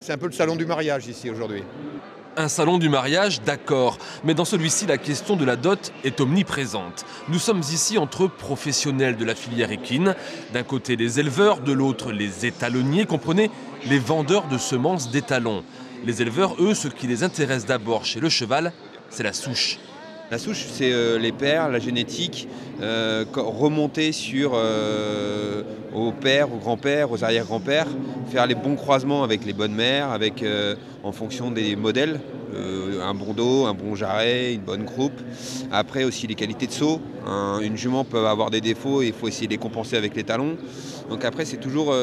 C'est un peu le salon du mariage ici aujourd'hui. Un salon du mariage, d'accord, mais dans celui-ci, la question de la dot est omniprésente. Nous sommes ici entre professionnels de la filière équine, d'un côté les éleveurs, de l'autre les étalonniers, comprenez, les vendeurs de semences d'étalons. Les éleveurs, eux, ce qui les intéresse d'abord chez le cheval, c'est la souche. La souche, c'est les pères, la génétique, remonter aux pères, aux grands-pères, aux arrière-grands-pères, faire les bons croisements avec les bonnes mères, en fonction des modèles, un bon dos, un bon jarret, une bonne croupe. Après aussi les qualités de saut. Une jument peut avoir des défauts et il faut essayer de les compenser avec les talons. Donc après, c'est toujours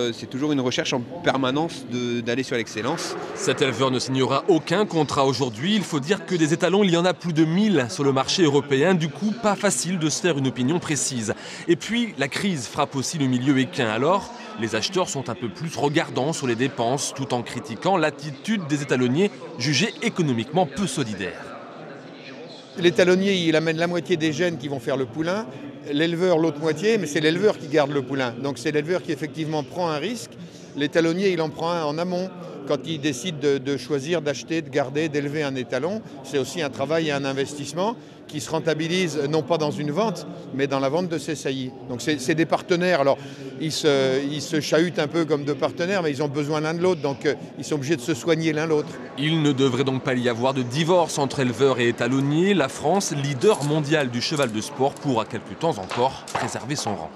une recherche en permanence d'aller sur l'excellence. Cet éleveur ne signera aucun contrat aujourd'hui. Il faut dire que des étalons, il y en a plus de 1000 sur le marché européen. Du coup, pas facile de se faire une opinion précise. Et puis, la crise frappe aussi le milieu équin. Alors, les acheteurs sont un peu plus regardants sur les dépenses, tout en critiquant l'attitude des étalonniers, jugés économiquement peu solidaires. L'étalonnier, il amène la moitié des gènes qui vont faire le poulain, l'éleveur l'autre moitié, mais c'est l'éleveur qui garde le poulain. Donc c'est l'éleveur qui effectivement prend un risque. L'étalonnier, il en prend un en amont. Quand il décide de choisir, d'acheter, de garder, d'élever un étalon, c'est aussi un travail et un investissement qui se rentabilise non pas dans une vente, mais dans la vente de ses saillies. Donc c'est des partenaires. Alors ils se chahutent un peu comme deux partenaires, mais ils ont besoin l'un de l'autre, donc ils sont obligés de se soigner l'un l'autre. Il ne devrait donc pas y avoir de divorce entre éleveurs et étalonniers. La France, leader mondial du cheval de sport, pourra quelque temps encore préserver son rang.